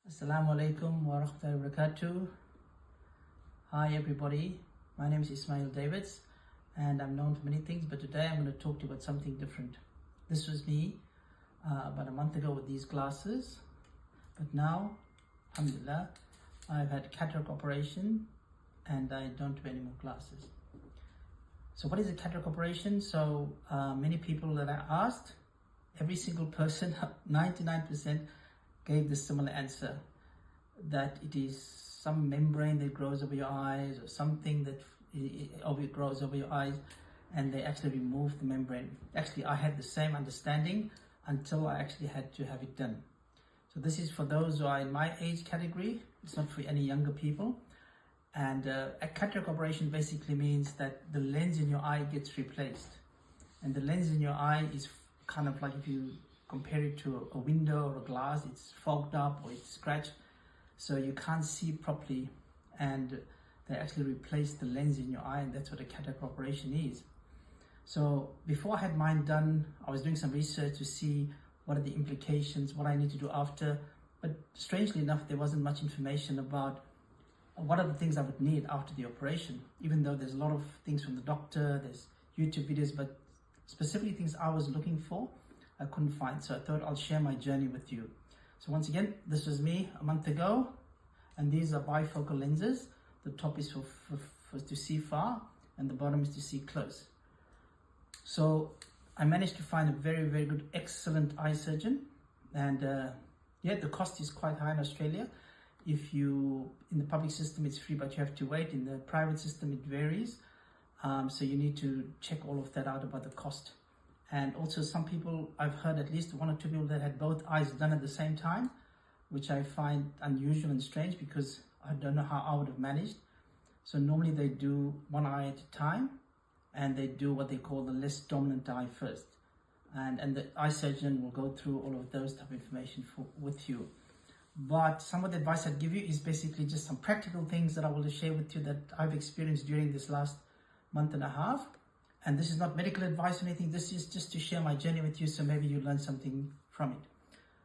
Assalamu alaikum wa rahmatullahi wa barakatuh. Hi everybody, my name is Ismail Davids and I'm known for many things, but today I'm going to talk to you about something different. This was me about a month ago with these glasses, but now, alhamdulillah, I've had cataract operation and I don't wear any more glasses. So what is a cataract operation? So many people that I asked, every single person, 99% gave the similar answer, that it is some membrane that grows over your eyes or something that grows over your eyes, and they actually remove the membrane. Actually, I had the same understanding until I actually had to have it done. So this is for those who are in my age category. It's not for any younger people. And a cataract operation basically means that the lens in your eye gets replaced. And the lens in your eye is kind of like, if you compare it to a window or a glass, it's fogged up or it's scratched, so you can't see properly, and they actually replace the lens in your eye, and that's what a cataract operation is. So before I had mine done, I was doing some research to see what are the implications, what I need to do after, but strangely enough there wasn't much information about what are the things I would need after the operation, even though there's a lot of things from the doctor, there's YouTube videos, but specifically things I was looking for I couldn't find. So I thought I'll share my journey with you. So once again, this was me a month ago, and these are bifocal lenses. The top is for to see far, and the bottom is to see close. So I managed to find a very, very good, excellent eye surgeon, and yeah, the cost is quite high in Australia. If you, in the public system it's free, but you have to wait. In the private system it varies, so you need to check all of that out about the cost. And also some people, I've heard at least one or two people that had both eyes done at the same time, which I find unusual and strange because I don't know how I would have managed. So normally they do one eye at a time, and they do what they call the less dominant eye first. And the eye surgeon will go through all of those type of information with you. But some of the advice I'd give you is basically just some practical things that I will share with you that I've experienced during this last month and a half. And this is not medical advice or anything, this is just to share my journey with you, so maybe you learn something from it.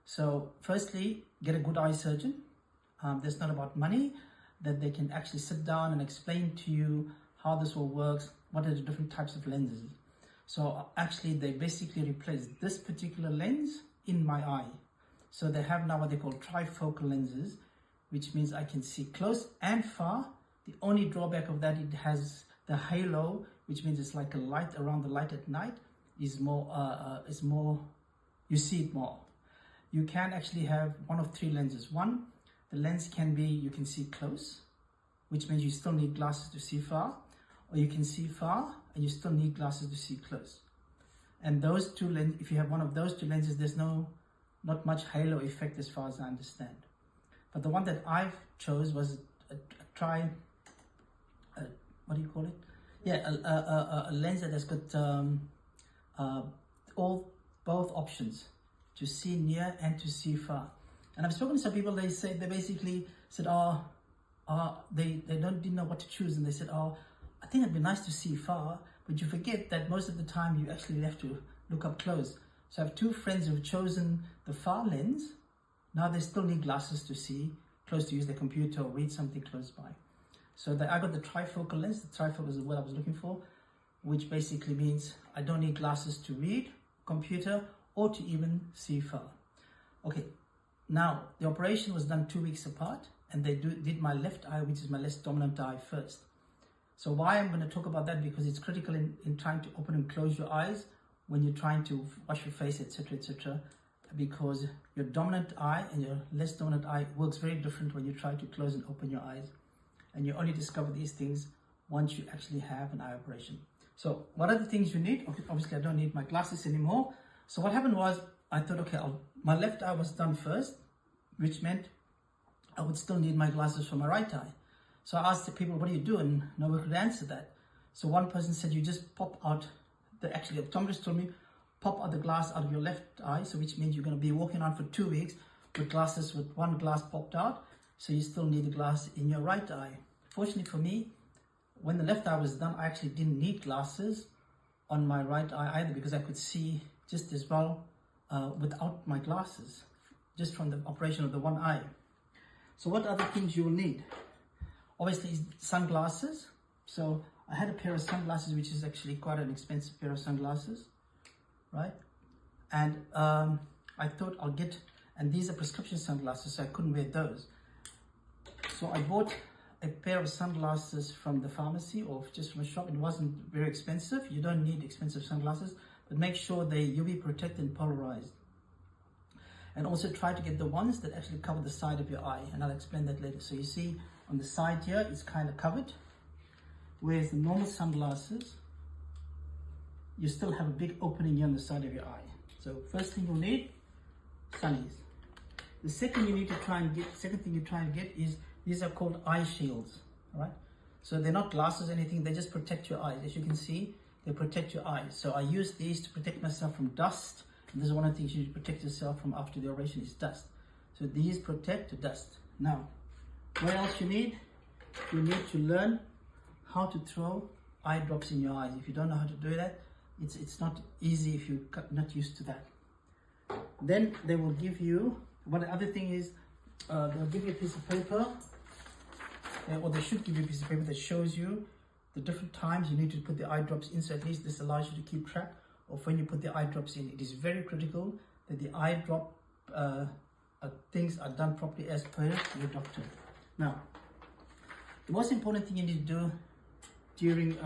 So firstly, get a good eye surgeon. That's not about money, that they can actually sit down and explain to you how this all works, what are the different types of lenses. So actually they basically replaced this particular lens in my eye. So they have now what they call trifocal lenses, which means I can see close and far. The only drawback of that, it has the halo, which means it's like a light around the light at night, is more, you see it more. You can actually have one of three lenses. One, the lens can be, you can see close, which means you still need glasses to see far, or you can see far and you still need glasses to see close. And those two lenses, if you have one of those two lenses, there's not much halo effect as far as I understand. But the one that I've chose was what do you call it? Yeah, a lens that has got both options, to see near and to see far. And I've spoken to some people, they basically said, they didn't know what to choose, and they said, I think it'd be nice to see far, but you forget that most of the time you actually have to look up close. So I have two friends who've chosen the far lens. Now they still need glasses to see close, to use their computer or read something close by. So I got the trifocal lens. The trifocal is the word I was looking for, which basically means I don't need glasses to read, computer, or to even see far. Okay, now the operation was done 2 weeks apart, and they did my left eye, which is my less dominant eye, first. So why I'm going to talk about that, because it's critical in trying to open and close your eyes when you're trying to wash your face, etc., etc., because your dominant eye and your less dominant eye works very different when you try to close and open your eyes. And you only discover these things once you actually have an eye operation. So what are the things you need? Obviously I don't need my glasses anymore. So what happened was, I thought, okay, my left eye was done first, which meant I would still need my glasses for my right eye. So I asked the people, what do you do? And no one could answer that. So one person said, you just pop out, the optometrist told me, pop out the glass out of your left eye. So which means you're going to be walking on for 2 weeks with glasses with one glass popped out. So you still need a glass in your right eye. Fortunately for me, when the left eye was done, I actually didn't need glasses on my right eye either, because I could see just as well without my glasses, just from the operation of the one eye. So what other things you will need? Obviously sunglasses. So I had a pair of sunglasses, which is actually quite an expensive pair of sunglasses, right? And I thought I'll get, and these are prescription sunglasses, so I couldn't wear those. So I bought a pair of sunglasses from the pharmacy or just from a shop. It wasn't very expensive. You don't need expensive sunglasses, but make sure they UV protected and polarized. And also try to get the ones that actually cover the side of your eye, and I'll explain that later. So you see on the side here, it's kind of covered, whereas the normal sunglasses, you still have a big opening here on the side of your eye. So first thing you'll need, sunnies. The second thing you try and get is, these are called eye shields, all right? So they're not glasses or anything, they just protect your eyes. As you can see, they protect your eyes. So I use these to protect myself from dust. And this is one of the things you protect yourself from after the operation is dust. So these protect the dust. Now, what else you need? You need to learn how to throw eye drops in your eyes. If you don't know how to do that, it's not easy if you're not used to that. Then they will give you, one other thing is, they'll give you a piece of paper, or they should give you a piece of paper that shows you the different times you need to put the eye drops in. So at least this allows you to keep track of when you put the eye drops in. It is very critical that the eye drop things are done properly as per your doctor. Now, the most important thing you need to do during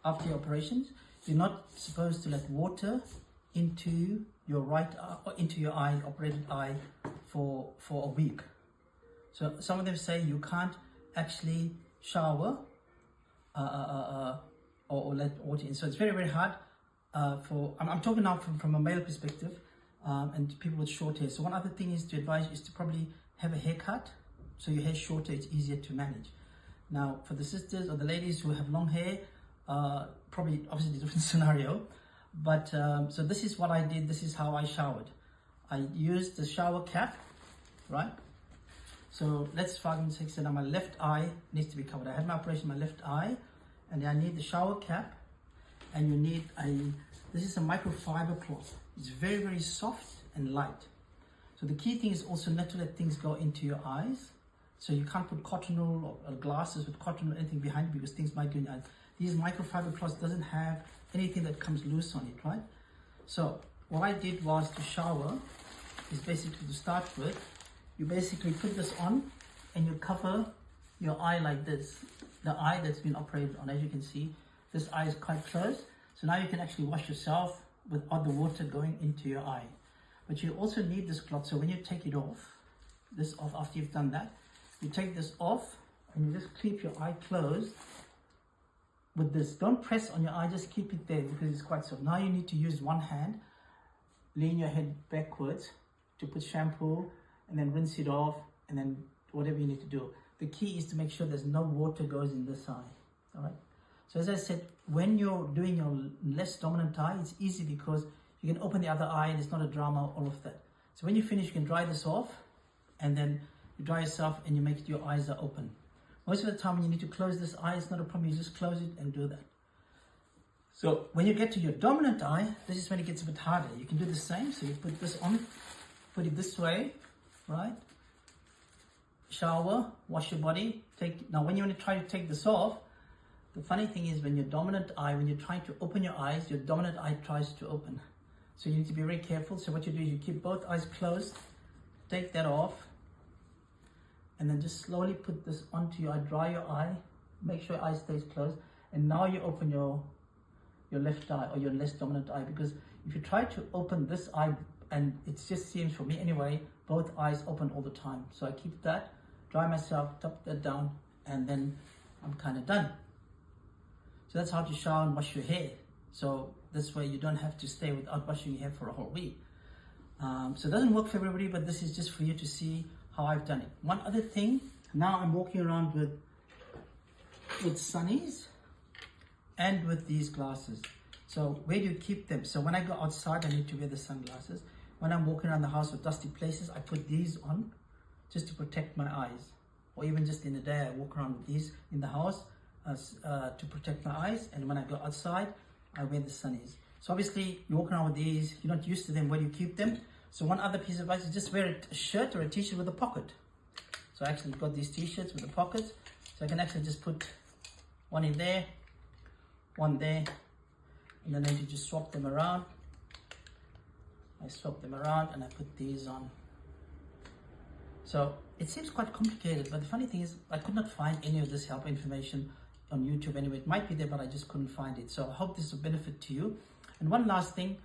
after your operations, you're not supposed to let water into your right eye, or into your eye, operated eye, for a week. So some of them say you can't actually shower or let water in. So it's very, very hard I'm talking now from a male perspective, and people with short hair. So one other thing is to advise is to probably have a haircut, so your hair's shorter, it's easier to manage. Now for the sisters or the ladies who have long hair, probably obviously a different scenario, but so this is what I did. This is how I showered. I used the shower cap, right? So let's, for argument's sake, say now my left eye needs to be covered. I had my operation in my left eye, and I need the shower cap, and you need this is a microfiber cloth. It's very, very soft and light. So the key thing is also not to let things go into your eyes. So you can't put cotton wool or glasses with cotton or anything behind it, because things might go in your eyes. These microfiber cloths doesn't have anything that comes loose on it, right? So what I did was to shower is basically, to start with, you basically put this on and you cover your eye like this. The eye that's been operated on, as you can see, this eye is quite closed. So now you can actually wash yourself without the water going into your eye. But you also need this cloth. So when you take it off, after you've done that, you take this off and you just keep your eye closed with this. Don't press on your eye, just keep it there because it's quite soft. Now you need to use one hand, lean your head backwards to put shampoo, and then rinse it off, and then whatever you need to do. The key is to make sure there's no water goes in this eye, all right? So as I said, when you're doing your less dominant eye, it's easy because you can open the other eye and it's not a drama, all of that. So when you finish, you can dry this off, and then you dry yourself and you make your eyes are open. Most of the time when you need to close this eye, it's not a problem, you just close it and do that. So when you get to your dominant eye, this is when it gets a bit harder. You can do the same, so you put this on, put it this way, right? Shower, wash your body. Now when you want to try to take this off, the funny thing is when your dominant eye, when you're trying to open your eyes, your dominant eye tries to open. So you need to be very careful. So what you do is you keep both eyes closed, take that off, and then just slowly put this onto your eye, dry your eye, make sure your eye stays closed, and now you open your left eye or your less dominant eye, because if you try to open this eye, and it just seems, for me anyway, both eyes open all the time. So I keep that, dry myself, tap that down, and then I'm kind of done. So that's how to shower and wash your hair. So this way you don't have to stay without washing your hair for a whole week. So it doesn't work for everybody, but this is just for you to see how I've done it. One other thing, now I'm walking around with sunnies and with these glasses. So where do you keep them? So when I go outside, I need to wear the sunglasses. When I'm walking around the house with dusty places, I put these on just to protect my eyes. Or even just in the day, I walk around with these in the house to protect my eyes. And when I go outside, I wear the sunnies. So obviously, you walk around with these, you're not used to them. Where do you keep them? So one other piece of advice is just wear a shirt or a t-shirt with a pocket. So I actually got these t-shirts with a pocket, so I can actually just put one in there, one there, and then I need to just swap them around. I swap them around and I put these on. So it seems quite complicated, but the funny thing is I could not find any of this help information on YouTube anyway. It might be there, but I just couldn't find it. So I hope this is a benefit to you. And one last thing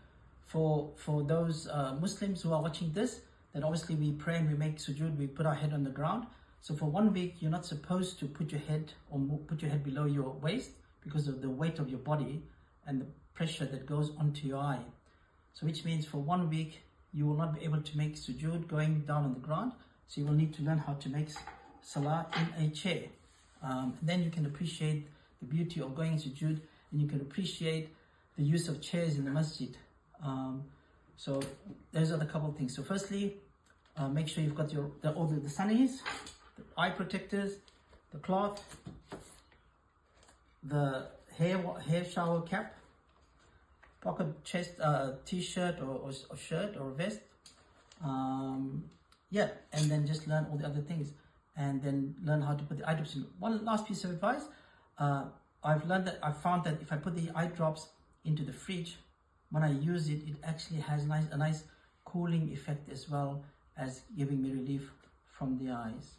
for those Muslims who are watching this, that obviously we pray and we make sujood, we put our head on the ground. So for 1 week, you're not supposed to put your head or put your head below your waist because of the weight of your body and the pressure that goes onto your eye. So which means for 1 week, you will not be able to make sujood going down on the ground. So you will need to learn how to make salah in a chair. Then you can appreciate the beauty of going sujood, and you can appreciate the use of chairs in the masjid. So those are the couple of things. So firstly, make sure you've got all the sunnies, the eye protectors, the cloth, the hair shower cap, pocket chest t-shirt or shirt or vest. Yeah, and then just learn all the other things, and then learn how to put the eye drops in. One last piece of advice, I've found that if I put the eye drops into the fridge, when I use it, it actually has a nice cooling effect as well as giving me relief from the eyes.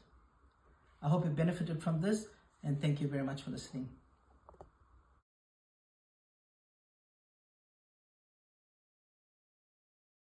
I hope you benefited from this, and thank you very much for listening.